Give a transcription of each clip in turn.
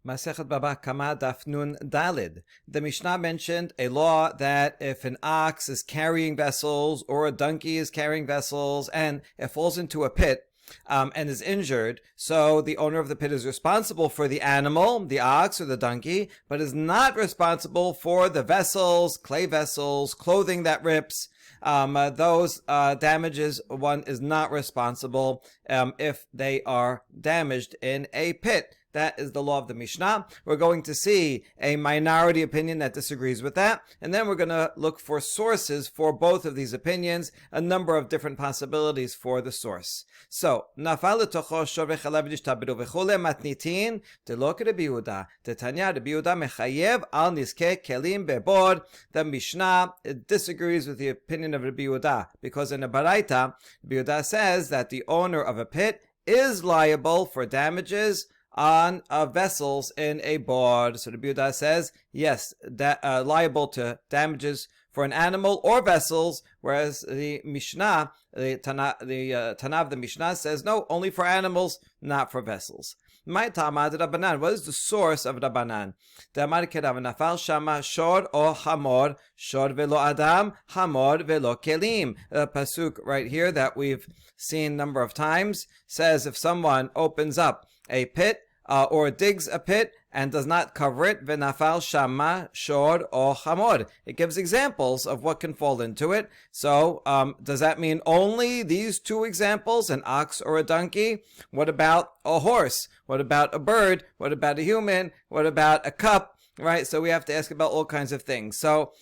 Masechet Baba Kama Daf Nun Dalid. The Mishnah mentioned a law that if an ox is carrying vessels or a donkey is carrying vessels and it falls into a pit and is injured, so the owner of the pit is responsible for the animal, the ox or the donkey, but is not responsible for the vessels, clay vessels, clothing that rips. Those damages, one is not responsible if they are damaged in a pit. That is the law of the Mishnah. We're going to see a minority opinion that disagrees with that, and then we're going to look for sources for both of these opinions, a number of different possibilities for the source. So, Nafal letocho shor v'chalav nishtaberu v'chule matnitin delok Rabbi Yehuda. Tetanya Rabbi Yehuda mechayev al niske kelim bebod. The Mishnah disagrees with the opinion of Rabbi Yehuda, because in a Baraita, Rabbi Yehuda says that the owner of a pit is liable for damages on vessels in a board. So the Yehuda says, yes, that liable to damages for an animal or vessels, whereas the Mishnah, the Tana of the Mishnah says, no, only for animals, not for vessels. My Tamad Rabbanan, what is the source of Rabbanan? Damar Kerav Nafal Shama Shor o Hamor, Shor velo Adam, Hamor velo Kelim. The pasuk right here that we've seen a number of times says if someone opens up a pit or digs a pit and does not cover it, v'nafal shama shor or hamor. It gives examples of what can fall into it. So, does that mean only these two examples, an ox or a donkey? What about a horse? What about a bird? What about a human? What about a cup? Right, so we have to ask about all kinds of things. So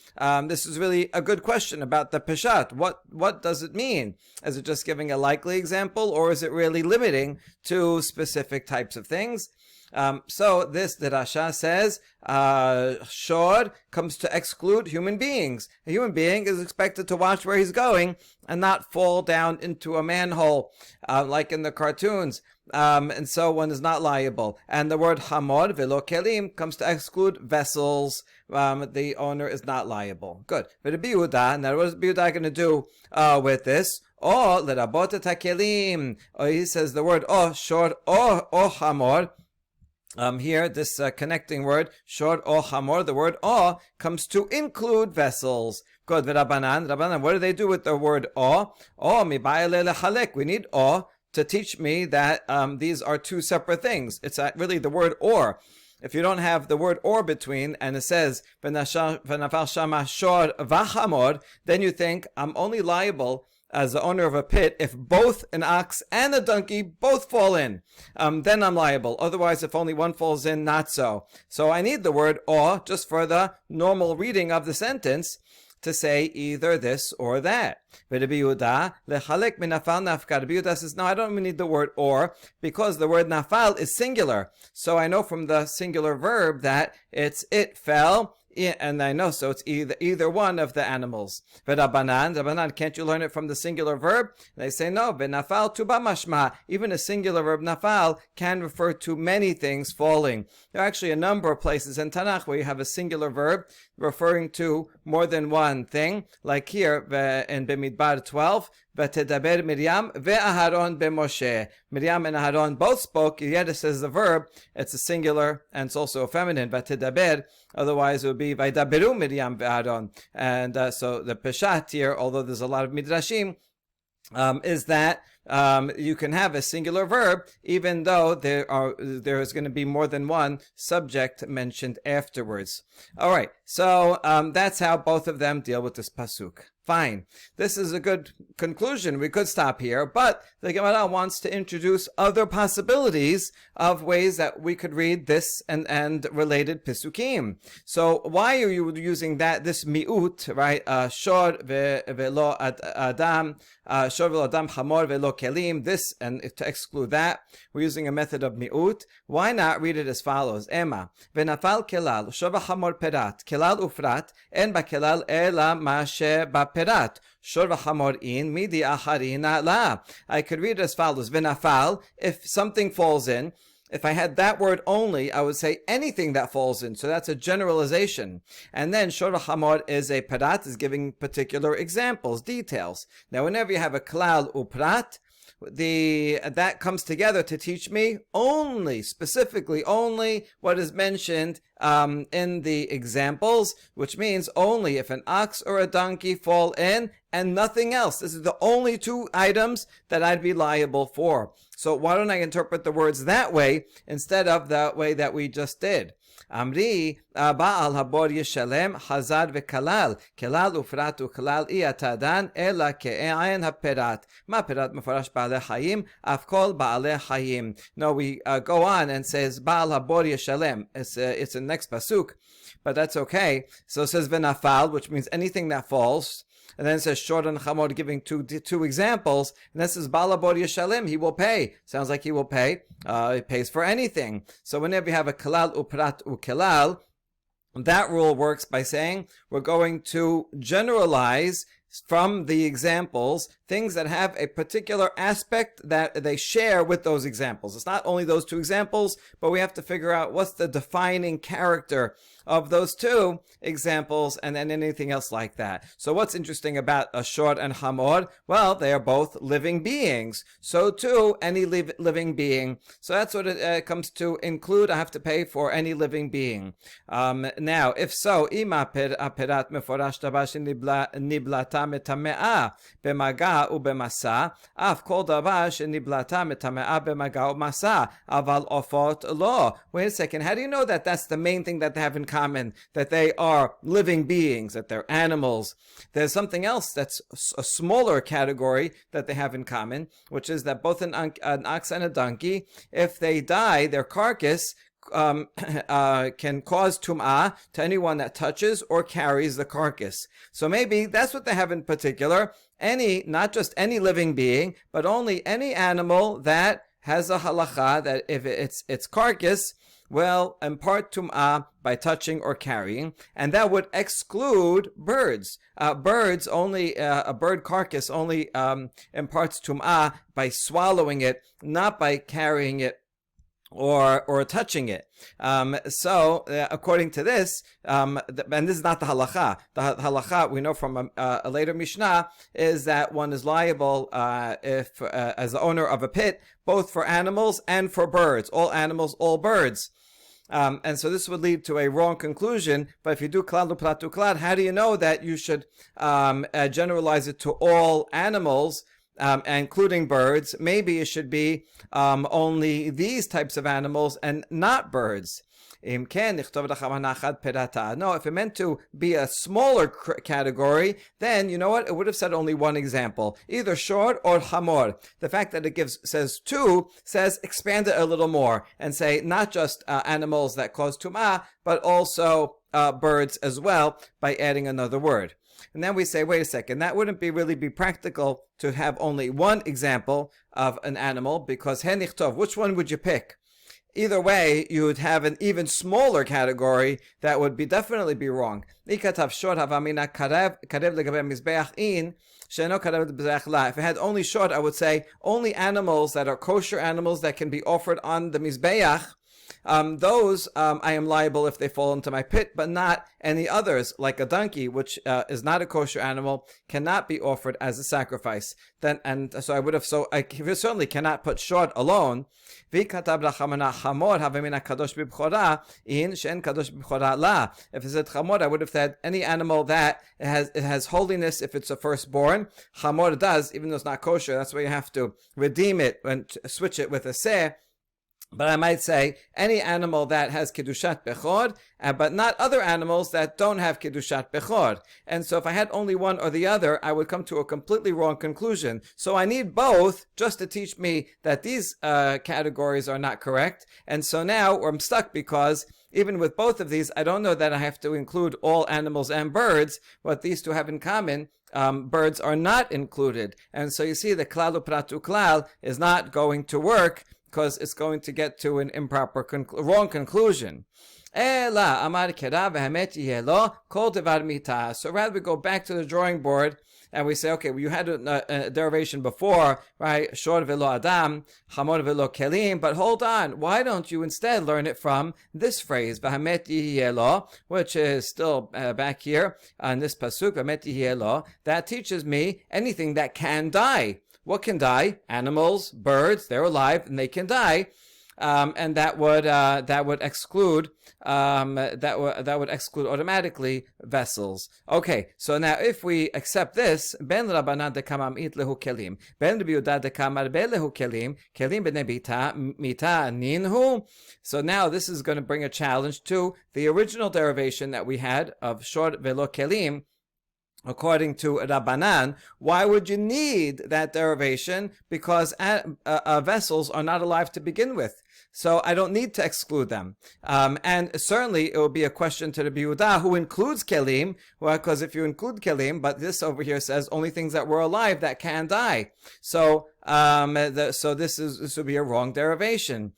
this is really a good question about the peshat. What does it mean? Is it just giving a likely example, or is it really limiting to specific types of things? So this, the Rasha says, shor comes to exclude human beings. A human being is expected to watch where he's going and not fall down into a manhole, like in the cartoons. And so one is not liable. And the word hamor velo kelim comes to exclude vessels. The owner is not liable. Good. But Rabbi Yehuda, now what is Rabbi Yehuda going to do with this? O lerabot et hakelim. He says the word o shor o hamor. Here, this connecting word, shor o hamor, the word o, comes to include vessels. Good, Rabbanan, what do they do with the word o? O, mi ba'ale lechalek. We need o to teach me that these are two separate things. It's really the word or. If you don't have the word or between, and it says, v'nafal shama shor v'hamor, then you think, I'm only liable as the owner of a pit if both an ox and a donkey both fall in. Then I'm liable. Otherwise, if only one falls in, not so. So I need the word or just for the normal reading of the sentence to say either this or that. Rabbi Yehuda says, no, I don't even need the word or, because the word nafal is singular. So I know from the singular verb that it fell. Yeah, and I know, so it's either one of the animals. Rabbanan, can't you learn it from the singular verb? They say no. Nafal tuba mashma. Even a singular verb nafal can refer to many things falling. There are actually a number of places in Tanakh where you have a singular verb referring to more than one thing. Like here in Bemidbar 12. V'tedaber Miriam ve'Aharon b'Moshe. Miriam and Aharon both spoke, yet it says the verb, it's a singular, and it's also a feminine, v'tedaber, otherwise it would be v'daberu Miriam ve'Aharon. And so the peshat here, although there's a lot of midrashim, is that you can have a singular verb even though there is going to be more than one subject mentioned afterwards. All right, so that's how both of them deal with this pasuk. Fine. This is a good conclusion. We could stop here, but the Gemara wants to introduce other possibilities of ways that we could read this and related pisukim. So why are you using this mi'ut, right? Shor velo adam, shor velo adam hamor velo kelim, this, and to exclude that, we're using a method of mi'ut. Why not read it as follows? Ema, v'nafal kelal, shor v'hamor perat, kelal ufrat, en ba kelal ela ma she ba perat. Shor v'hamor in midi acharina la. I could read it as follows. V'nafal, if something falls in, if I had that word only, I would say anything that falls in. So that's a generalization. And then shor v'hamor is a perat, is giving particular examples, details. Now whenever you have a klal uprat, that comes together to teach me specifically only what is mentioned in the examples, which means only if an ox or a donkey fall in and nothing else. This is the only two items that I'd be liable for. So why don't I interpret the words that way instead of the way that we just did? Amri Baal Habor Yeshalem Hazad veKalal Kelal Ufrat uKalal Iyatadan Ela Ke'ayin HaPerat Ma Perat Mefarash Ba'alei Hayim Afkol Ba'alei Hayim. No, we go on and says Baal Habor Yeshalem. It's in the next pasuk, but that's okay. So it says Venafal, which means anything that falls. And then it says Shor and Chamor, giving two examples. And this is Baal Habor Yeshalem, he will pay. Sounds like he will pay. He pays for anything. So whenever you have a Kalal Uprat uKelal, that rule works by saying we're going to generalize from the examples things that have a particular aspect that they share with those examples. It's not only those two examples, but we have to figure out what's the defining character of those two examples, and then anything else like that. So what's interesting about a Shor and Hamor? Well, they are both living beings. So too, any living being. So that's what it comes to include. I have to pay for any living being. Now, if so, Ima Perat Meforash Tabash Niblata Metamea Bemaga Ubemasa Af Kol Dabash Niblata Metamea Bemaga Ubemasa Aval Ofot Lo. Wait a second, how do you know that that's the main thing that they have in common, that they are living beings, that they're animals? There's something else that's a smaller category that they have in common, which is that both an ox and a donkey, if they die, their carcass can cause tum'ah to anyone that touches or carries the carcass. So maybe that's what they have in particular. Not just any living being, but only any animal that has a halacha that if its carcass will impart tum'ah by touching or carrying, and that would exclude birds. Birds only, a bird carcass only imparts tum'ah by swallowing it, not by carrying it or touching it. So according to this, and this is not the halacha. The halacha we know from a later Mishnah is that one is liable if as the owner of a pit, both for animals and for birds. All animals, all birds. And so this would lead to a wrong conclusion. But if you do klal uprat uklal, how do you know that you should generalize it to all animals, including birds? Maybe it should be only these types of animals and not birds. No, if it meant to be a smaller category, then you know what? It would have said only one example, either Shor or Hamor. The fact that it says two, says expand it a little more and say not just animals that cause tum'ah, but also birds as well by adding another word. And then we say, wait a second, that wouldn't really be practical to have only one example of an animal, because henichtov, which one would you pick? Either way, you would have an even smaller category that would definitely be wrong. If it had only short, I would say only animals that are kosher animals that can be offered on the mizbeach. Those I am liable if they fall into my pit, but not any others, like a donkey, which is not a kosher animal, cannot be offered as a sacrifice. So I certainly cannot put short alone. If it said chamor, I would have said any animal that it has holiness if it's a firstborn. Chamor does, even though it's not kosher. That's why you have to redeem it and switch it with a seh. But I might say any animal that has Kiddushat Bechor, but not other animals that don't have Kiddushat Bechor. And so if I had only one or the other, I would come to a completely wrong conclusion. So I need both just to teach me that these categories are not correct. And so now I'm stuck, because even with both of these, I don't know that I have to include all animals and birds. What these two have in common, birds are not included. And so you see the klal uprat uklal is not going to work, because it's going to get to an improper, wrong conclusion. So rather we go back to the drawing board and we say, okay, well, you had a derivation before, right? Shor velo adam, hamor velo kelim. But hold on, why don't you instead learn it from this phrase, v'hamet yihielo, which is still back here on this pasuk, v'hamet yihielo, that teaches me anything that can die. what can die? Animals, birds, they're alive and they can die. And that would exclude automatically vessels. Okay, so now if we accept this, ben Rabbanan de kamamit lehu kelim, ben Rabbi Yehuda de kamar be lehu kelim, kelim b'nei mita ninhu. So now this is going to bring a challenge to the original derivation that we had of shor velo kelim. According to Rabbanan, why would you need that derivation? Because vessels are not alive to begin with. So I don't need to exclude them. And certainly it will be a question to Rabbi Yehuda, who includes kelim, well, because if you include kelim, but this over here says only things that were alive that can die. So this would be a wrong derivation.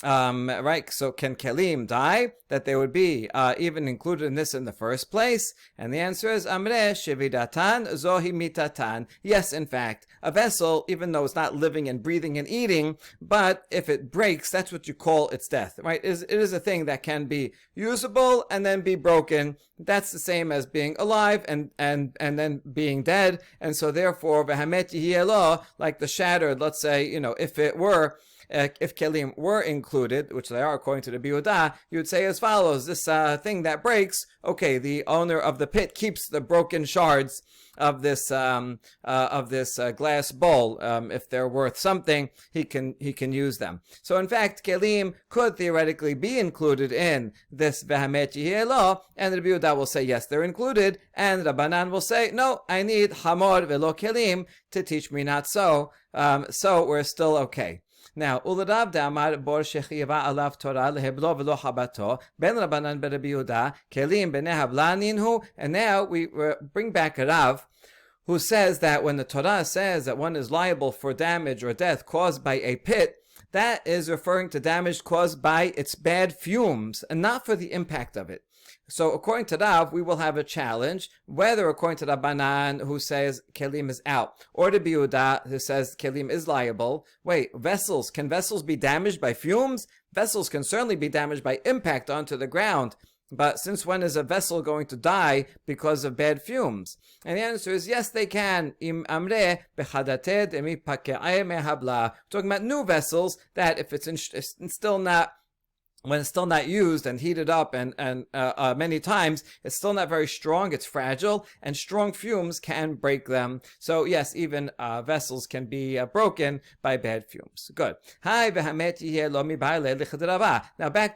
Right, so can kelim die? That they would be even included in this in the first place? And the answer is amre shevidatan zohi mitatan. Yes, in fact, a vessel, even though it's not living and breathing and eating, but if it breaks, that's what you call its death, right? It is a thing that can be usable and then be broken. That's the same as being alive and then being dead. And so therefore, v'hamet yihielo, like the shattered, let's say, if kelim were included, which they are according to the Yehuda, you would say as follows: this thing that breaks, okay, the owner of the pit keeps the broken shards of this glass bowl. If they're worth something, he can use them. So in fact, kelim could theoretically be included in this v'hamet yihielo, and the Yehuda will say yes, they're included, and Rabbanan will say no, I need hamor velo kelim to teach me not so. So we're still okay. Now, Uladav Damar Bor Shechiva Alav Torah Leheblo Velo Habato Ben Rabbanan Ben Rabbi Yehuda Kelim Bnei Habla Ninhu. And now we bring back a Rav who says that when the Torah says that one is liable for damage or death caused by a pit, that is referring to damage caused by its bad fumes and not for the impact of it. So according to Rav, we will have a challenge, whether according to Rabbanan, who says kelim is out, or to Yehuda, who says kelim is liable. Wait, can vessels be damaged by fumes? Vessels can certainly be damaged by impact onto the ground. But since when is a vessel going to die because of bad fumes? And the answer is yes, they can. Im amre bechadated emi pake'e mehabla. Talking about new vessels that if it's still not, when it's still not used and heated up and many times, it's still not very strong, it's fragile, and strong fumes can break them. So yes, even vessels can be broken by bad fumes. Good. Now back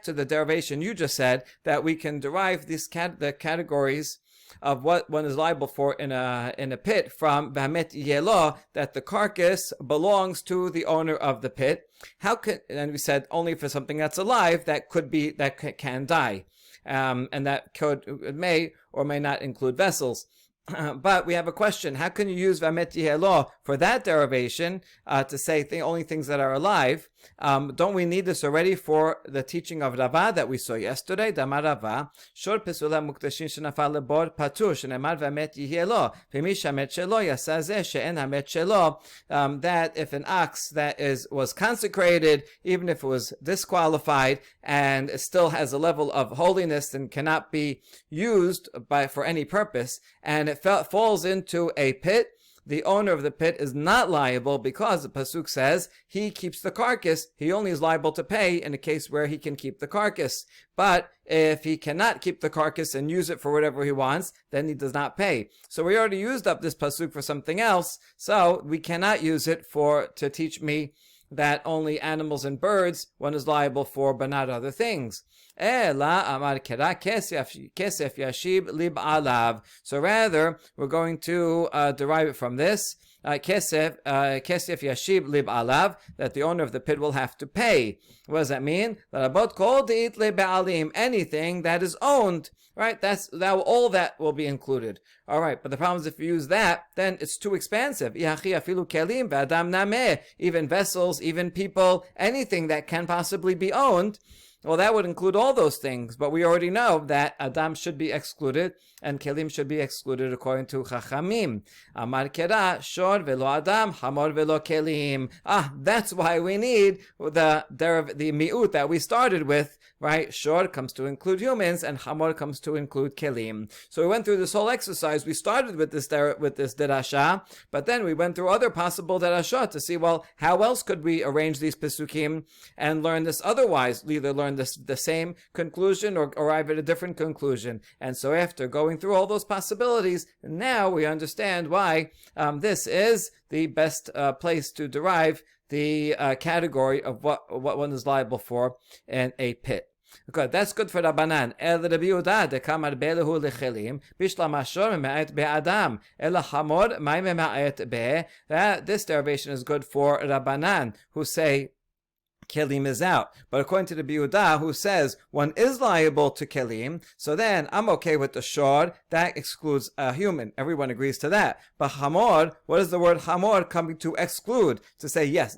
to the derivation you just said, that we can derive the categories of what one is liable for in a pit from v'hamet yihielo, that the carcass belongs to the owner of the pit. And we said only for something that's alive that can die, and that may or may not include vessels. But we have a question: how can you use v'hamet yihielo for that derivation to say only things that are alive? Don't we need this already for the teaching of Rava that we saw yesterday? Damar Rava, shor pesula mukdashin shenafal lebor patur shenemar v'hamet yihielo v'mi shamet shelo yasazeh she'en hamet shelo. That if an ox that was consecrated, even if it was disqualified, and it still has a level of holiness and cannot be used for any purpose, and it falls into a pit, the owner of the pit is not liable, because the pasuk says he keeps the carcass. He only is liable to pay in a case where he can keep the carcass. But if he cannot keep the carcass and use it for whatever he wants, then he does not pay. So we already used up this pasuk for something else, so we cannot use it to teach me that only animals and birds one is liable for, but not other things. So rather, we're going to derive it from this. Kesef yashib lib alav, that the owner of the pit will have to pay. What does that mean? Anything that is owned, right? All that will be included. All right, but the problem is if you use that, then it's too expansive. Even vessels, even people, anything that can possibly be owned. Well, that would include all those things, but we already know that Adam should be excluded and Kelim should be excluded according to Chachamim. Amar Kera, Shor velo Adam, Hamor velo Kelim. That's why we need the mi'ut that we started with, right? Shor comes to include humans and Hamor comes to include Kelim. So we went through this whole exercise. We started with this derasha, but then we went through other possible derashot to see, well, how else could we arrange these pesukim and learn this otherwise? Either learn the same conclusion or arrive at a different conclusion. And so after going through all those possibilities, now we understand why this is the best place to derive the category of what one is liable for in a pit. Okay, that's good for Rabbanan. El Rabbi Yehuda dekamar be'lehu lechelim bishlam ashor mema'et be'adam el hamor may mema'et be. This derivation is good for Rabbanan, who say Kelim is out. But according to the Yehuda, who says one is liable to Kelim, so then I'm okay with the Shor. That excludes a human. Everyone agrees to that. But Hamor, what is the word Hamor coming to exclude? To say, yes,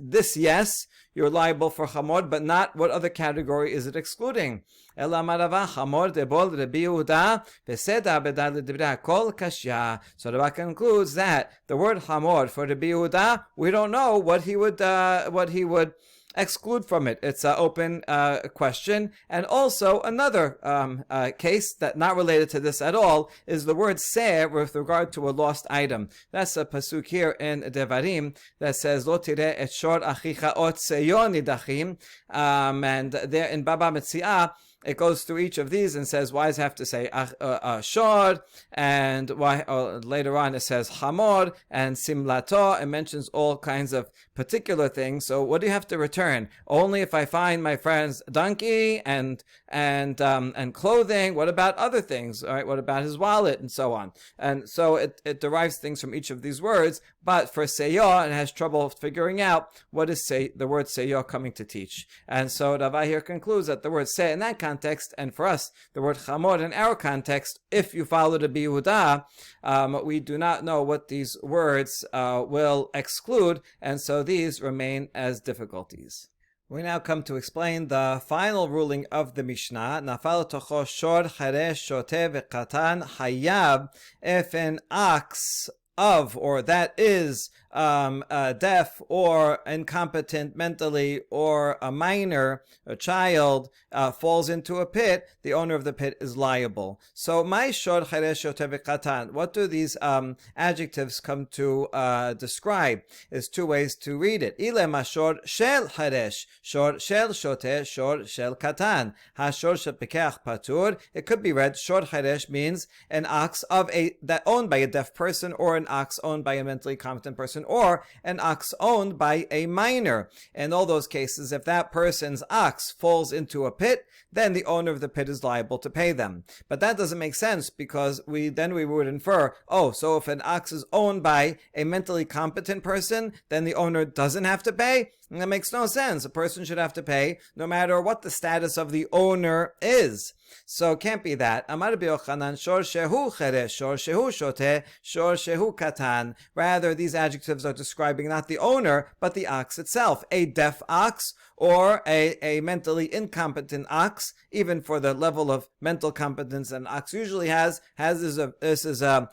you're liable for Hamor, but not what other category is it excluding. So Rabbi concludes that the word Hamor for the Yehuda, we don't know what he would exclude from it. It's an open question. And also another case that not related to this at all is the word seh with regard to a lost item. That's a pasuk here in Devarim that says Lo tireh et shor achicha ot seyo nidachim, and there in Baba Metziah it goes through each of these and says, why does it have to say shor? And why later on it says hamor and simlato. It mentions all kinds of particular things. So what do you have to return? Only if I find my friend's donkey and clothing. What about other things? All right. What about his wallet and so on? And so it derives things from each of these words. But for seyo, it has trouble figuring out what is the word seyo coming to teach. And so Rava here concludes that the word se in that context, and for us, the word chamor in our context, if you follow the Yehuda, we do not know what these words will exclude, and so these remain as difficulties. We now come to explain the final ruling of the Mishnah. Nafal tocho shor charesh shoteh v'katan hayab. If an ox of, or that is deaf or incompetent mentally, or a minor, a child, falls into a pit, the owner of the pit is liable. So, my shor charesh shoteh v'katan, what do these adjectives come to describe? There's two ways to read it. Ile mashor shel charesh, shor shel shoteh, shor shel katan. Ha-shor shel pekeach patur. It could be read, shor charesh means an ox that owned by a deaf person, or an ox owned by a mentally competent person, or an ox owned by a minor. In all those cases, if that person's ox falls into a pit, then the owner of the pit is liable to pay them. But that doesn't make sense, because we would infer, so if an ox is owned by a mentally competent person, then the owner doesn't have to pay? And that makes no sense. A person should have to pay no matter what the status of the owner is. So it can't be that. Amar b'yochanan shor shehu cheresh, shor shehu shoteh, shor shehu katan. Rather, these adjectives are describing not the owner, but the ox itself. A deaf ox or a mentally incompetent ox, even for the level of mental competence an ox usually has. This is a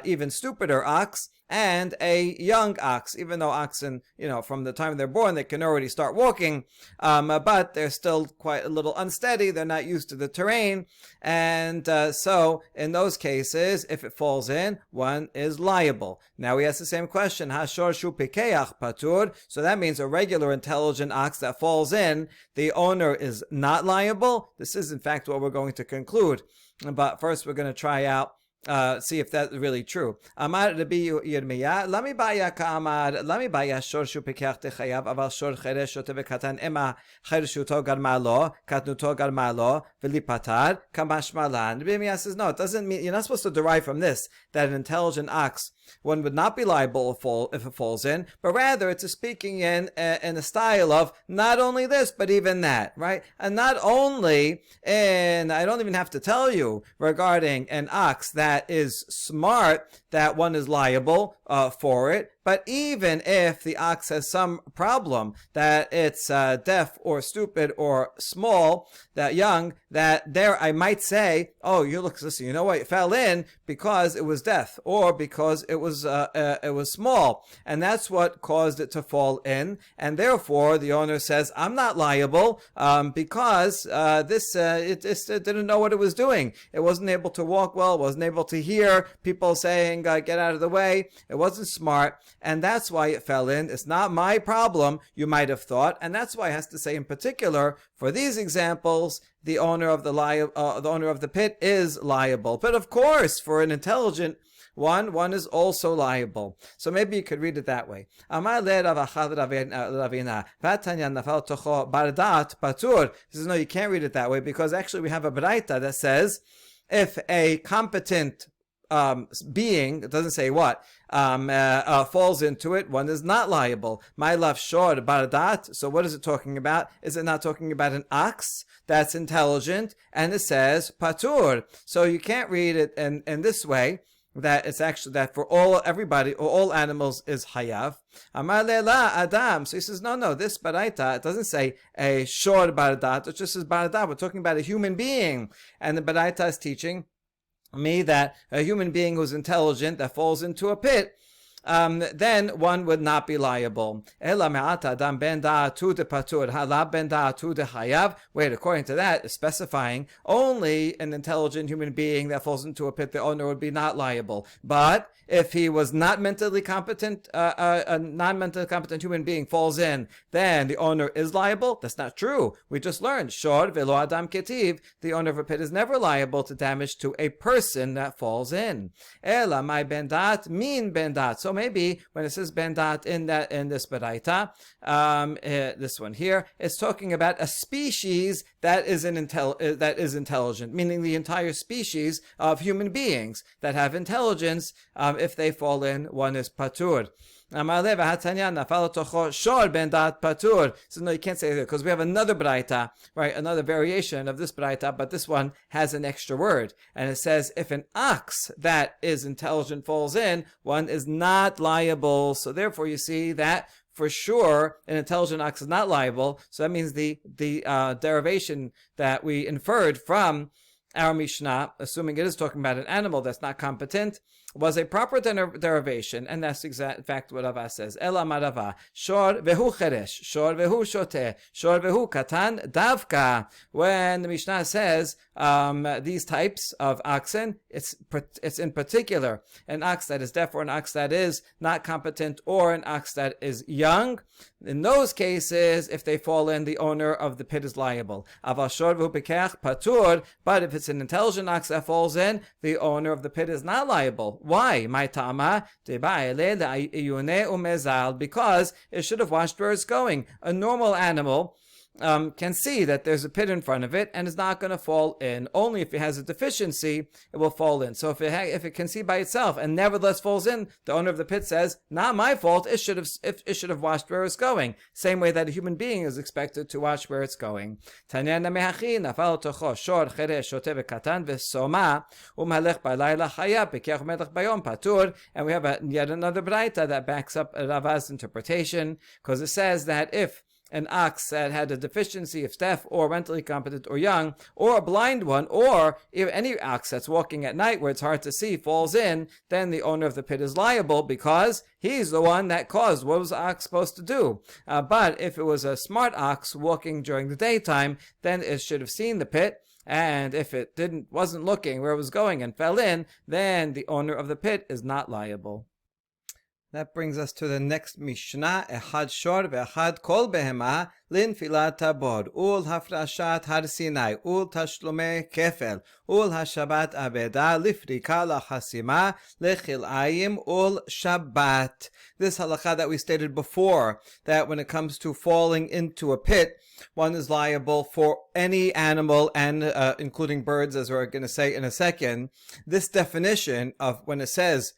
even stupider ox. And a young ox, even though oxen, from the time they're born, they can already start walking, but they're still quite a little unsteady. They're not used to the terrain. And so in those cases, if it falls in, one is liable. Now we ask the same question, Hashor shu pikeach patur. So that means a regular intelligent ox that falls in, the owner is not liable. This is in fact what we're going to conclude. But first we're going to try out see if that's really true. Amar Rabbi Yirmiyah, lami baya ka'amar, lami baya shor shu pekach techayav, aval shor cheresh shoteh v'katan ema chereshuto garma lo, katnuto garma lo, v'lipatar, kamash malan. Rabbi Yirmiyah says, no, it doesn't mean, you're not supposed to derive from this that an intelligent ox, one would not be liable if it falls in, but rather it's speaking in a style of not only this, but even that, right? And not only I don't even have to tell you regarding an ox that is smart, that one is liable for it, But even if the ox has some problem, that it's deaf or stupid or small, that young, that there I might say, oh, listen, you know what, it fell in because it was deaf or because it was small, and that's what caused it to fall in, and therefore the owner says, I'm not liable because it didn't know what it was doing. It wasn't able to walk well, wasn't able to hear people saying, get out of the way. It wasn't smart, and that's why it fell in. It's not my problem, you might have thought, and that's why it has to say in particular, for these examples, the owner of the pit is liable. But of course, for an intelligent one is also liable. So maybe you could read it that way. He says, no, you can't read it that way, because actually we have a baraita that says, if a competent being, it doesn't say what, falls into it, one is not liable. My love shor baradat. So what is it talking about? Is it not talking about an ox that's intelligent? And it says patur. So you can't read it in this way, that it's actually that for everybody or all animals is hayav. Amar le'la adam. So he says, no, this baraita, it doesn't say a shor baradat, it just says baradat. We're talking about a human being, and the baraita is teaching me that a human being who's intelligent that falls into a pit, then one would not be liable. Wait, according to that, it's specifying only an intelligent human being that falls into a pit, the owner would be not liable. But if he was not mentally competent, a non-mentally competent human being falls in, then the owner is liable. That's not true. We just learned, shor velo adam ketiv, the owner of a pit is never liable to damage to a person that falls in. Ela my bendat, mean bendat. So maybe when it says bendat in this baraita, this one here, it's talking about a species that is intelligent, meaning the entire species of human beings that have intelligence. If they fall in, one is patur. So no, you can't say that, because we have another baraita, right? Another variation of this baraita, but this one has an extra word, and it says if an ox that is intelligent falls in, one is not liable. So therefore, you see that for sure an intelligent ox is not liable. So that means the derivation that we inferred from our Mishnah, assuming it is talking about an animal that's not competent, was a proper derivation, and that's in fact what Rava says. Ela marava, shor vehu cheresh, shor vehu shoteh, shor vehu katan davka. When the Mishnah says these types of oxen, it's in particular an ox that is deaf, or an ox that is not competent, or an ox that is young. In those cases, if they fall in, the owner of the pit is liable. Aval shor vehu bekech patur. But if it's an intelligent ox that falls in, the owner of the pit is not liable. Why? My tama because it should have watched where it's going. A normal animal can see that there's a pit in front of it and is not going to fall in. Only if it has a deficiency, it will fall in. So if it can see by itself and nevertheless falls in, the owner of the pit says, not my fault, it should have watched where it's going. Same way that a human being is expected to watch where it's going. And we have yet another baraita that backs up Rava's interpretation, because it says that if an ox that had a deficiency, if deaf or mentally competent or young, or a blind one, or if any ox that's walking at night where it's hard to see falls in, then the owner of the pit is liable, because he's the one that caused. What was the ox supposed to do? But if it was a smart ox walking during the daytime, then it should have seen the pit, and if it wasn't looking where it was going and fell in, then the owner of the pit is not liable. That brings us to the next Mishnah. Echad shor ve'echad kol behema linfilat tabor ul hafrashat har Sinai ul tashlume kefel ul hashabat abeda lifrika lachasima lechil'ayim ul shabbat. This halakha that we stated before, that when it comes to falling into a pit, one is liable for any animal, and including birds, as we're going to say in a second. This definition of when it says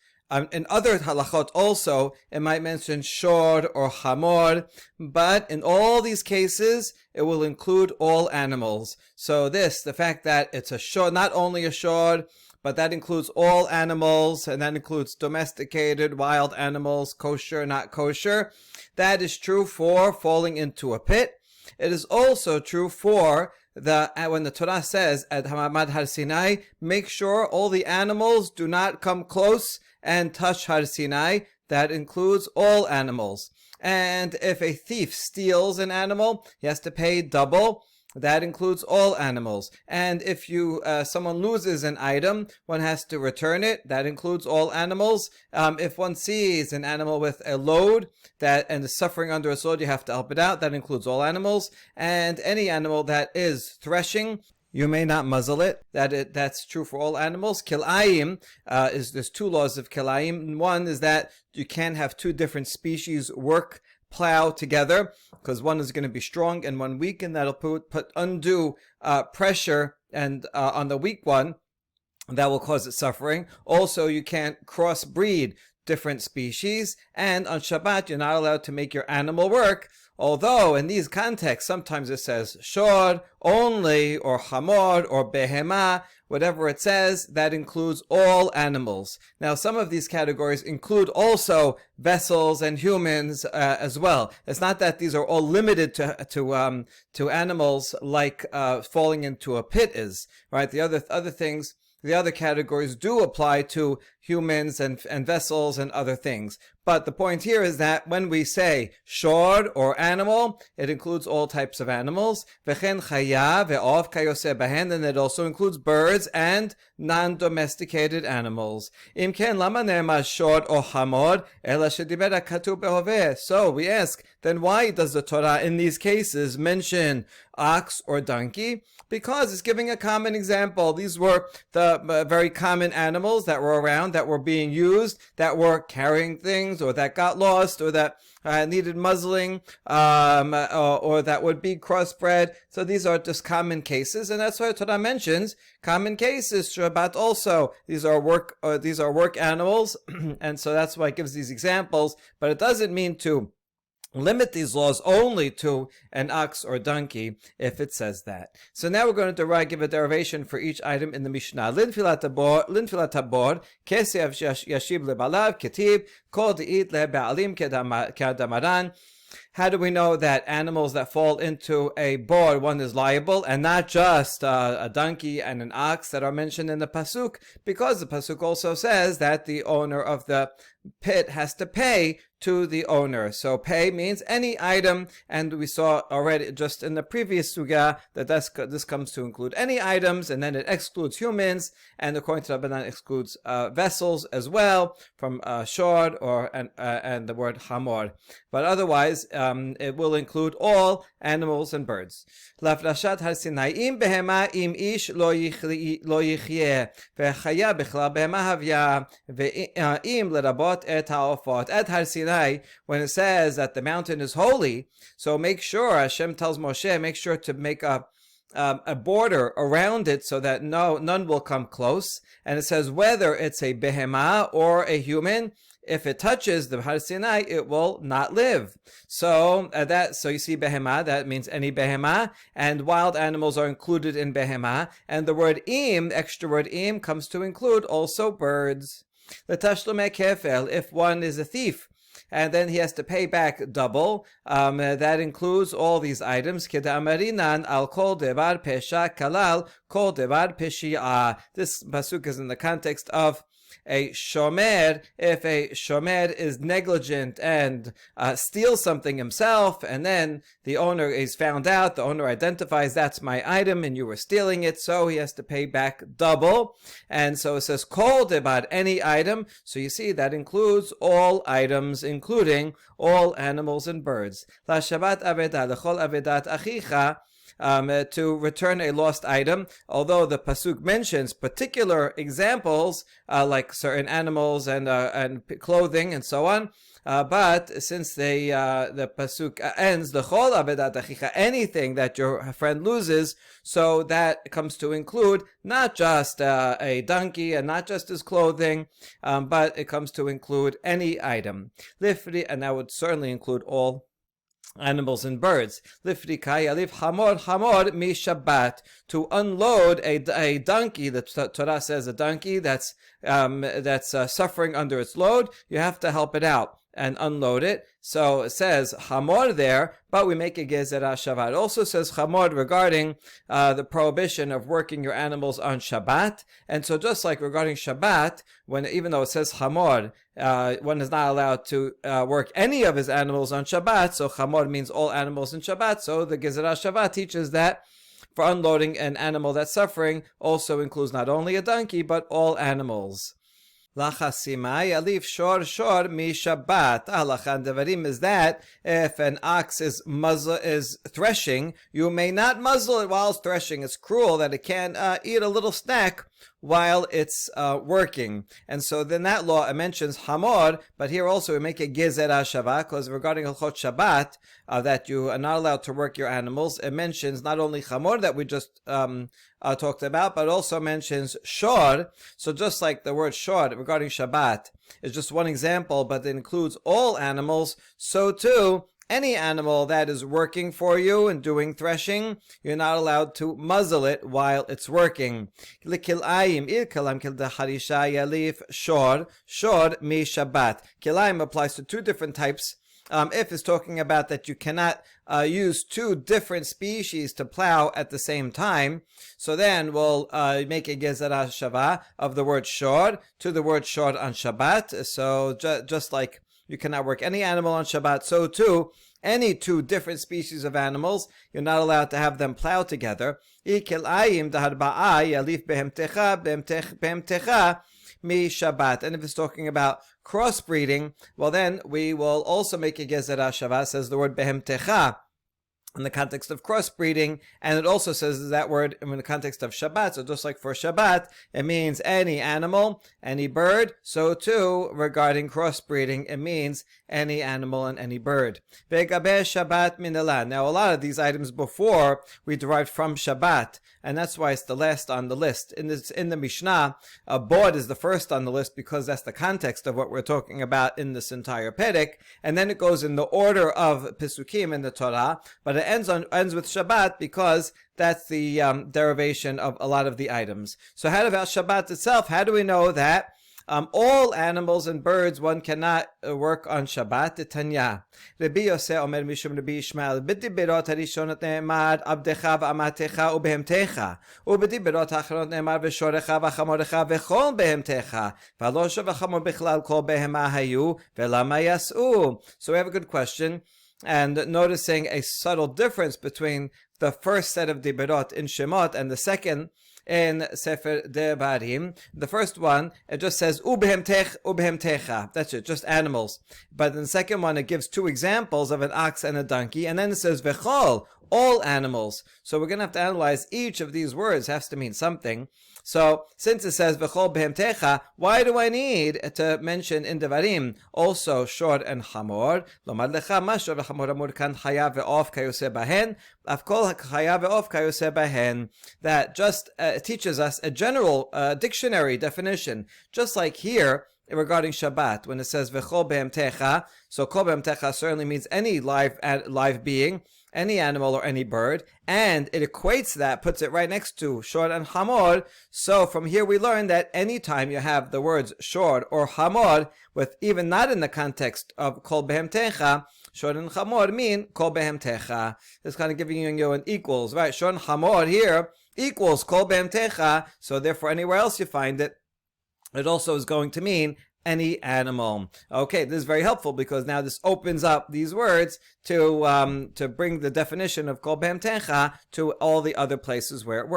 In other halachot also, it might mention shor or hamor, but in all these cases, it will include all animals. So the fact that it's a shor, not only a shor, but that includes all animals, and that includes domesticated, wild animals, kosher, not kosher. That is true for falling into a pit. It is also true for when the Torah says at Hamamad Har Sinai, make sure all the animals do not come close and touch Har Sinai. That includes all animals. And if a thief steals an animal, he has to pay double. That includes all animals. And if someone loses an item, one has to return it. That includes all animals. If one sees an animal with a load and is suffering under its load, you have to help it out. That includes all animals. And any animal that is threshing, you may not muzzle it. That's true for all animals. Kilayim there's two laws of kilayim. One is that you can't have two different species plow together, because one is going to be strong and one weak, and that'll put undue pressure and on the weak one, that will cause it suffering. Also, you can't crossbreed different species, and on Shabbat you're not allowed to make your animal work. Although in these contexts, sometimes it says shor only, or hamor, or behema, whatever it says, that includes all animals. Now, some of these categories include also vessels and humans as well. It's not that these are all limited to animals like falling into a pit is, right? The other things, the other categories do apply to humans and vessels and other things. But the point here is that when we say shor or animal, it includes all types of animals. V'chen chaya ve'ov kayoseh bahen, and it also includes birds and non-domesticated animals. Im ken lama ne'emar shor or hamor ela shediber hakatuv behoveh. So we ask, then why does the Torah in these cases mention ox or donkey? Because it's giving a common example. These were the very common animals that were around, that were being used, that were carrying things, or that got lost, or that needed muzzling, or that would be crossbred. So these are just common cases, and that's why Torah mentions common cases. Shabbat also, these are work animals, and so that's why it gives these examples. But it doesn't mean to limit these laws only to an ox or donkey if it says that. So now we're going to give a derivation for each item in the Mishnah. Lin filat tabor, kesef yashib lebalav, ketib, kol de'it leba'alim kedamaran. How do we know that animals that fall into a bor, one is liable, and not just a donkey and an ox that are mentioned in the pasuk? Because the pasuk also says that the owner of the pit has to pay to the owner. So pay means any item, and we saw already just in the previous sugya that this comes to include any items, and then it excludes humans, and according to Rabbanan excludes vessels as well from shor and the word hamor. But otherwise, it will include all animals and birds. Lafrashat har Sinai im behema im ish lo yichyeh vechaya bichlal behema havya ve'im lerabot et ha'ofot. At Har Sinai, when it says that the mountain is holy, so make sure, Hashem tells Moshe, make sure to make a border around it so that none will come close. And it says whether it's a behema or a human, if it touches the Har Sinai, it will not live. So you see behema, that means any behema, and wild animals are included in behema. And the word im, extra word im, comes to include also birds. L'tashlume kefel, if one is a thief, and then he has to pay back double, that includes all these items. Kedamarinan al kol devar pesha kalal kol devar peshi'ah. This pasuk is in the context of a shomer. If a shomer is negligent and steals something himself, and then the owner is found out, the owner identifies, that's my item and you were stealing it, so he has to pay back double. And so it says kol debar, any item. So you see that includes all items, including all animals and birds. La Shabbat aveda lechol avedat achicha. to return a lost item, although the pasuk mentions particular examples like certain animals and clothing and so on. But since the pasuk ends, the chol avedat achicha, anything that your friend loses, so that comes to include not just a donkey and not just his clothing, but it comes to include any item. Lifri, and that would certainly include all animals and birds. Lifri kayalif hamor mi Shabbat, to unload a donkey. The Torah says a donkey that's suffering under its load, you have to help it out and unload it. So it says hamor there, but we make a gezerah Shabbat. It also says hamor regarding the prohibition of working your animals on Shabbat. And so just like regarding Shabbat, even though it says hamor, one is not allowed to work any of his animals on Shabbat. So hamor means all animals in Shabbat. So the gezerah Shabbat teaches that for unloading an animal that's suffering also includes not only a donkey, but all animals. Lachasimai alif shor mi Shabbat. Halachan devarim is that if an ox is threshing, you may not muzzle it while it's threshing. It's cruel that it can eat a little snack while it's working. And so then that law mentions hamor, but here also we make a gezerah Shabbat, because regarding Hilchot Shabbat, that you are not allowed to work your animals, it mentions not only hamor that we just talked about, but also mentions shor. So just like the word shor regarding Shabbat is just one example, but it includes all animals, so too any animal that is working for you and doing threshing, you're not allowed to muzzle it while it's working. Shor mi Shabbat. Kilayim applies to two different types. If it's talking about that you cannot use two different species to plow at the same time, so then we'll make a gezerah Shavah of the word shor to the word shor on Shabbat. So just like you cannot work any animal on Shabbat, so too any two different species of animals, you're not allowed to have them plow together. Mi Shabbat. And if it's talking about crossbreeding, well then we will also make a gezerah Shavah, says the word behemtecha, in the context of crossbreeding, and it also says that word in the context of Shabbat. So just like for Shabbat, it means any animal, any bird, so too regarding crossbreeding, it means any animal and any bird. Shabbat minalan. Now a lot of these items before we derived from Shabbat, and that's why it's the last on the list. In the Mishnah, bod is the first on the list because that's the context of what we're talking about in this entire Perek, and then it goes in the order of Pisukim in the Torah, but it ends with Shabbat because that's the derivation of a lot of the items. So how about Shabbat itself? How do we know that all animals and birds one cannot work on Shabbat? Tanya. Rabbi Yosef Omer Mishum Rabbi Ishmael b'diberot harishonot ne'emar abdecha v'amatecha ubehemtecha ub'diberot ha'acharot ne'emar v'shorecha v'chamorecha v'chol behemtecha v'alosha v'chamor bichlal kol behema hayu v'lama yas'u. So we have a good question, and noticing a subtle difference between the first set of diberot in Shemot and the second in Sefer Devarim. The first one, it just says ubehemtecha. That's it, just animals. But in the second one, it gives two examples of an ox and a donkey, and then it says vechol, all animals. So we're going to have to analyze each of these words. It has to mean something. So since it says v'chol behemtecha, why do I need to mention in Devarim also shor and hamor? Lomar lecha ma shor v'hamor amur kan chaya ve'of kayoseh bahen, af kol chaya ve'of kayoseh bahen. That just teaches us a general dictionary definition, just like here regarding Shabbat when it says v'chol behemtecha. So kol behemtecha certainly means any live being, any animal or any bird, and it equates that, puts it right next to shor and hamor. So from here we learn that any time you have the words shor or hamor, with even not in the context of kol behemtecha, shor and hamor mean kol behemtecha. It's kind of giving you an equals, right? Shor and hamor here equals kol behemtecha, so therefore anywhere else you find it, it also is going to mean any animal. Okay, this is very helpful because now this opens up these words to bring the definition of kol behemtecha to all the other places where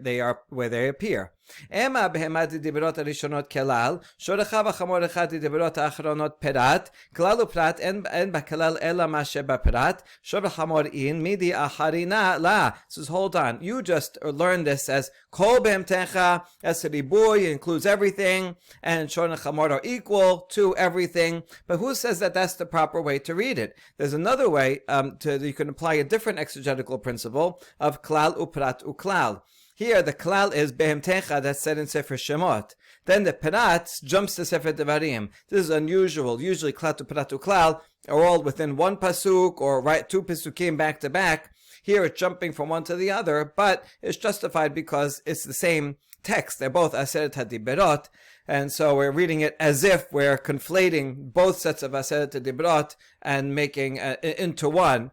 they appear. Ema behema didiberot arishonot kelal, shorecha v'chamorecha didiberot ha'achronot perat, kelal uprat en bakelal ela ma shebaprat, shor v'chamorin midi acharina la. Says, hold on, you just learned this as kol behemtecha, as ribui includes everything, and shor and chamor are equal to everything. But who says that that's the proper way to read it? There's another way you can apply a different exegetical principle of klal uprat uklal. Here, the klal is behemtecha, that's said in Sefer Shemot. Then the perat jumps to Sefer Devarim. This is unusual. Usually, klal uprat uklal are all within one pasuk or two pasukim back to back. Here, it's jumping from one to the other, but it's justified because it's the same text. They're both Aseret HaDiberot, and so we're reading it as if we're conflating both sets of Aseret HaDiberot and making into one,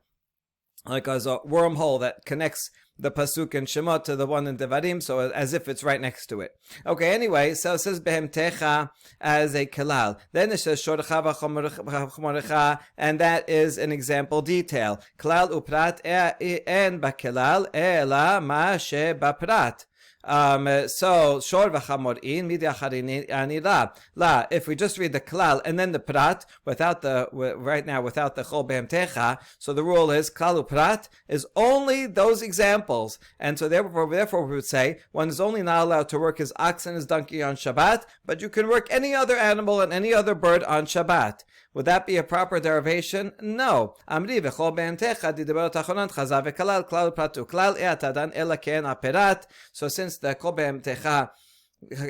like as a wormhole that connects the pasuk in Shemot to the one in Devarim, so as if it's right next to it. Okay, anyway, so it says behemtecha as a kelal. Then it says shorecha v'chamorecha, and that is an example detail. Kelal uprat en bakelal ela ma she baprat. So shor v'chamorin midi acharini anira la. If we just read the klal and then the prat without the chol behemtecha, so the rule is klal uprat is only those examples, and so therefore we would say one is only not allowed to work his ox and his donkey on Shabbat, but you can work any other animal and any other bird on Shabbat. Would that be a proper derivation? No. Amri v'chol behemtecha didiberot achronot chazav v'kalal klal uprat uklal e'atadan ela ken aperat. So since the kol behemtecha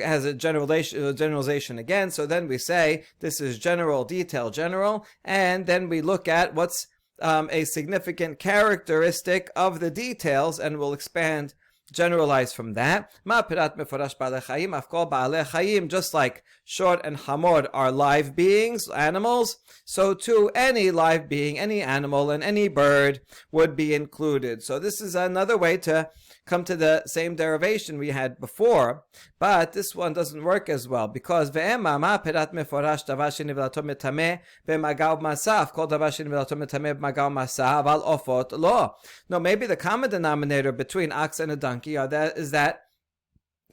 has a generalization again, so then we say this is general, detail, general, and then we look at what's a significant characteristic of the details, and we'll expand, generalize from that. Ma pirat meforash ba'alei chayim, afkol ba'alei chayim, just like shor and hamor are live beings, animals, so too any live being, any animal, and any bird would be included. So this is another way to come to the same derivation we had before, but this one doesn't work as well, because ve'ema ma pirat meforash davar shenivlato metameh b'magav masaf, kol davar shenivlato metameh b'magav masaf aval ofot lo. No, maybe the common denominator between ox and a donkey is that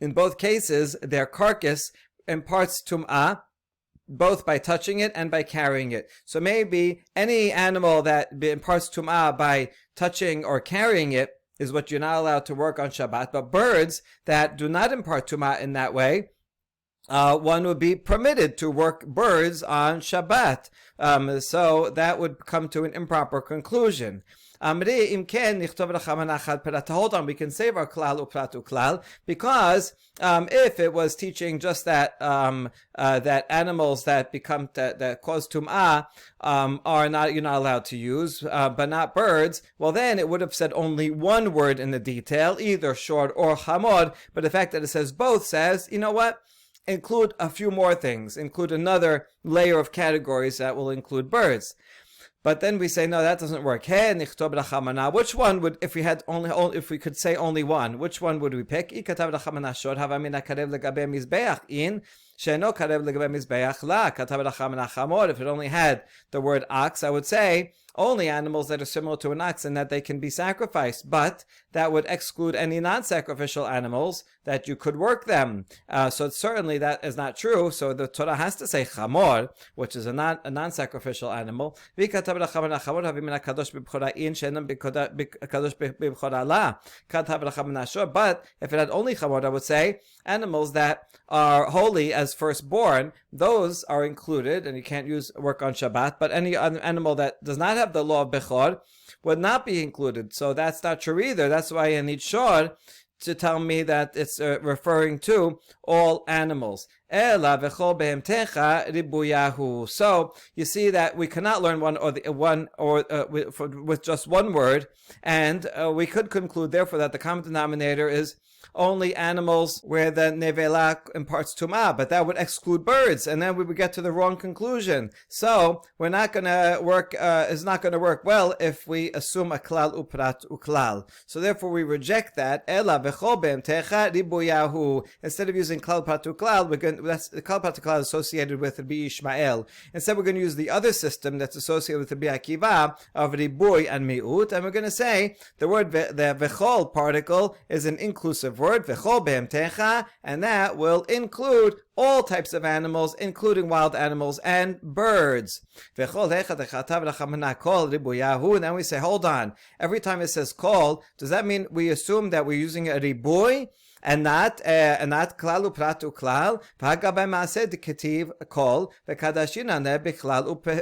in both cases their carcass imparts tum'ah, both by touching it and by carrying it. So maybe any animal that imparts tum'ah by touching or carrying it is what you're not allowed to work on Shabbat, but birds that do not impart tum'ah in that way, one would be permitted to work birds on Shabbat. So that would come to an improper conclusion. Hold on, we can save our klal uprat uklal, because if it was teaching just that that animals that become that cause tum'ah you're not allowed to use, but not birds, well then it would have said only one word in the detail, either short or hamor. But the fact that it says both says, you know what? Include a few more things, include another layer of categories that will include birds. But then we say, no, that doesn't work. Which one would, if we could say only one, which one would we pick? If it only had the word ox, I would say only animals that are similar to an ox and that they can be sacrificed, but that would exclude any non-sacrificial animals that you could work them. So certainly that is not true. So the Torah has to say chamor, which is a non-sacrificial animal. But if it had only chamor, I would say animals that are holy as firstborn, those are included, and you can't work on Shabbat. But any other animal that does not have the law of Bechor would not be included. So that's not true either. That's why I need shor to tell me that it's referring to all animals. Ela v'chol behemtecha ribuyahu. So you see that we cannot learn with just one word, and we could conclude therefore that the common denominator is only animals where the nevela imparts tum'ah, but that would exclude birds, and then we would get to the wrong conclusion. So we're not going to work. It's not going to work well if we assume a klal uprat uklal. So therefore we reject that. Ela v'chol behemtecha ribuyahu. Instead of using klal uprat uklal, that's the klal uprat uklal associated with Rabbi Ishmael. Instead, we're going to use the other system that's associated with Rabbi Akiva of ribuy and mi'ut, and we're going to say the word the v'chol particle is an inclusive inclusive word, v'chol behemtecha, and that will include all types of animals, including wild animals and birds. And then we say, hold on. Every time it says kol, does that mean we assume that we're using a ribuy and not klal upratu klal? Kol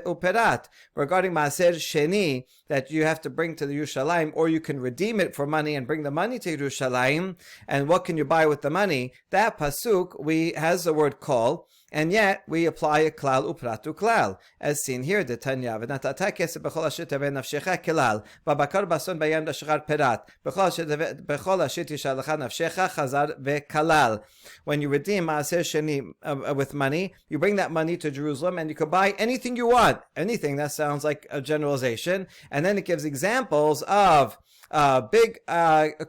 uperat. Regarding maaser sheni that you have to bring to the Yerushalayim, or you can redeem it for money and bring the money to Yerushalayim. And what can you buy with the money? That pasuk has the word kol, and yet we apply a klal upratu klal, as seen here. The Tanya v'natata kesef b'chol asher taveh nafshecha klal v'bakar bason bayam dashachar perat b'chol asher tishalecha nafshecha chazar v'kalal. When you redeem maaser sheni with money, you bring that money to Jerusalem, and you can buy anything you want. Anything, that sounds like a generalization. And then it gives examples of big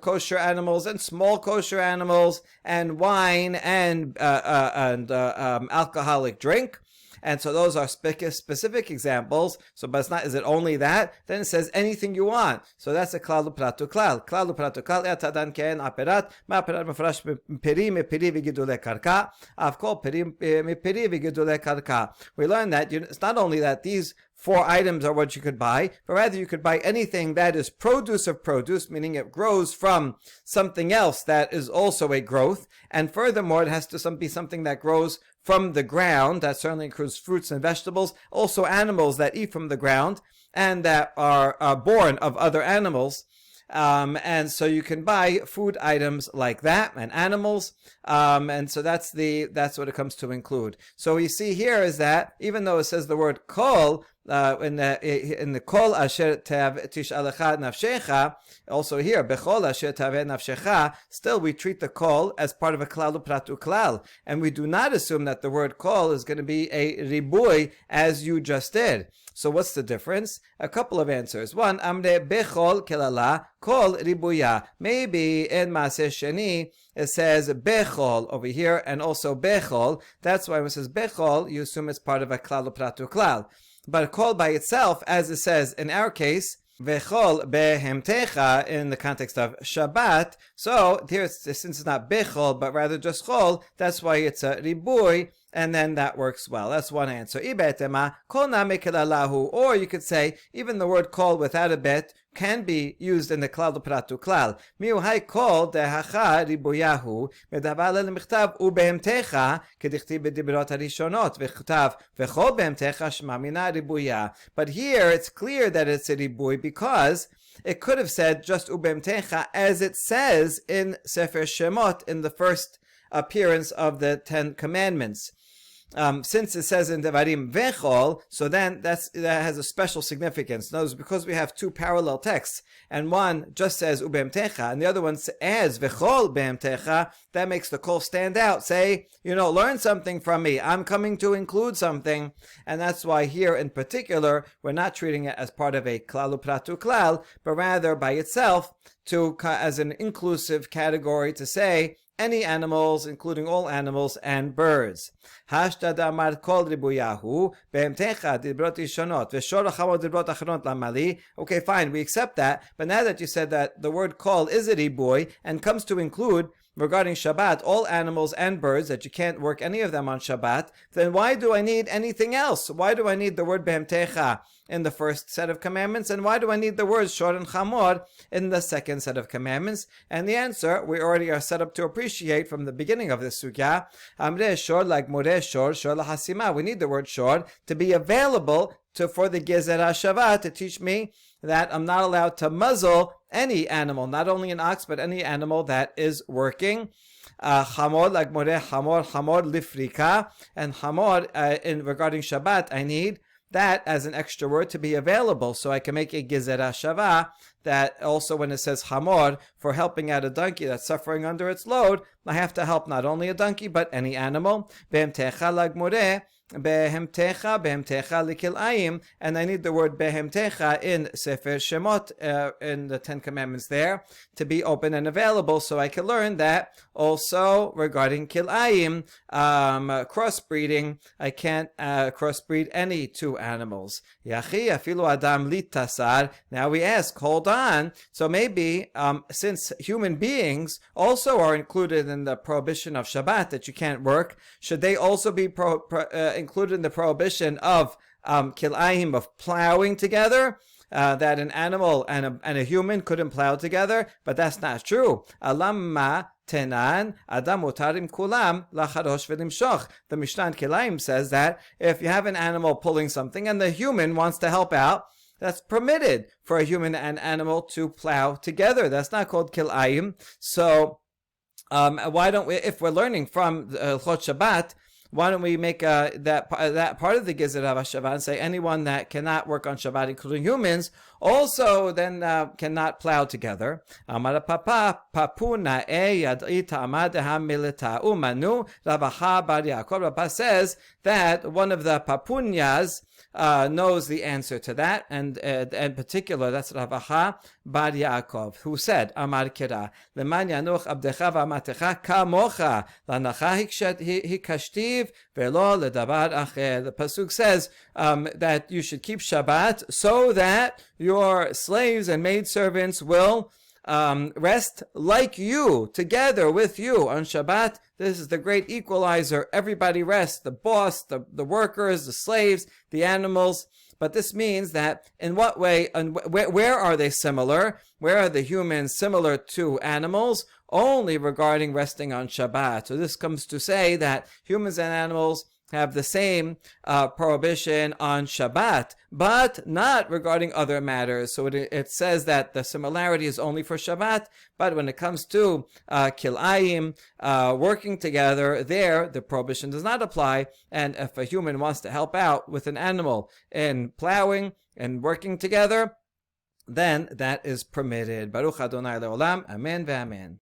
kosher animals and small kosher animals, and wine and alcoholic drink. And so those are specific examples. So, but it's not, is it only that? Then it says anything you want. So that's a klal upratu klal. Klal upratu klal, etadan ken aperat, ma'aperat mefarash peri meperi v'gidule karka, avkol peri meperi v'gidule karka. We learned that it's not only that these 4 items are what you could buy, but rather you could buy anything that is produce of produce, meaning it grows from something else that is also a growth. And furthermore, it has to be something that grows from the ground. That certainly includes fruits and vegetables, also animals that eat from the ground and that are born of other animals. And so you can buy food items like that and animals. And so that's what it comes to include. So we see here is that even though it says the word kol, in the kol asher tishalecha nafshecha, also here bechol asher taveh nafshecha, still we treat the kol as part of a klal upratu klal, and we do not assume that the word kol is going to be a ribuy as you just did. So what's the difference? A couple of answers. One, amre bechol kelala kol ribuya. Maybe in maaser sheni it says bechol over here and also bechol. That's why when it says bechol, you assume it's part of a klal upratu klal. But kol by itself, as it says in our case, vechol behemtecha in the context of Shabbat. So here, since it's not bechol, but rather just chol, that's why it's a ribuy, and then that works well. That's one answer. Or you could say, even the word kol without a bet can be used in the klal upratu klal. Miu hai kol dehacha ribuyahu medavar lemechtav ubehemtecha kedichtiv b'dibrot harishonot v'chtav v'chol behemtecha shma mina ribuya. But here it's clear that it's a ribuy because it could have said just ubehemtecha as it says in Sefer Shemot in the first appearance of the 10 Commandments. Since it says in Devarim vechol, so then that has a special significance. Notice, because we have 2 parallel texts, and one just says ubehemtecha, and the other one adds vechol behemtecha, that makes the kol stand out. Say, learn something from me. I'm coming to include something, and that's why here in particular we're not treating it as part of a klal upratu klal, but rather by itself as an inclusive category to say any animals, including all animals and birds. Hashtad amar kol ribuyahu behemtecha dibrot ishonot v'shor achamot dibrot acharot lamali. Okay, fine, we accept that. But now that you said that the word kol is a ribuy and comes to include regarding Shabbat all animals and birds, that you can't work any of them on Shabbat, then why do I need anything else? Why do I need the word behemtecha in the first set of commandments, and why do I need the words shor and chamor in the second set of commandments? And the answer we already are set up to appreciate from the beginning of this sugya. Amre shor like more shor lahasima. We need the word shor to be available for the gezer hashava, to teach me that I'm not allowed to muzzle any animal, not only an ox, but any animal that is working. Chamor like more chamor lifrika, and chamor in regarding Shabbat, I need that as an extra word to be available, so I can make a gezer hashava that also when it says hamor for helping out a donkey that's suffering under its load, I have to help not only a donkey but any animal. Behemtecha lag moreh, behemtecha likil'ayim, and I need the word behemtecha in Sefer Shemot, in the Ten Commandments there, to be open and available, so I can learn that also regarding kil'ayim, crossbreeding, I can't crossbreed any two animals. Yachi afilu adam litasar. Now we ask, hold on, so maybe since human beings also are included in the prohibition of Shabbat, that you can't work, should they also be included in the prohibition of kil'ayim, of plowing together? That an animal and a human couldn't plow together, but that's not true. Alamma tenan adam utarim kulam lacharosh v'limshoch. The Mishnah Kilayim says that if you have an animal pulling something and the human wants to help out, that's permitted for a human and animal to plow together. That's not called kilayim. So why don't we, if we're learning from Chot Shabbat, why don't we make that part of the Gizur of Shabbat and say anyone that cannot work on Shabbat, including humans, also then cannot plow together. Amar Papa Papuna e yad'i ta'amad hamilita umanu Rabaha bar Yaakov. Rabba says that one of the Papunyas knows the answer to that, and in particular, that's Rabaha bar Yaakov, who said, Amar Kira, Leman yanuch abdecha v'amatecha kamocha, lanacha hikashtiv velo ledabar acher. The pasuk says that you should keep Shabbat so that your slaves and maidservants will rest like you, together with you on Shabbat. This is the great equalizer. Everybody rests, the boss, the workers, the slaves, the animals. But this means that in what way, and where are they similar? Where are the humans similar to animals? Only regarding resting on Shabbat. So this comes to say that humans and animals have the same prohibition on Shabbat, but not regarding other matters. So it says that the similarity is only for Shabbat, but when it comes to kil'ayim, working together, there the prohibition does not apply. And if a human wants to help out with an animal in plowing and working together, then that is permitted. Baruch Adonai Le'olam, Amen ve'amen.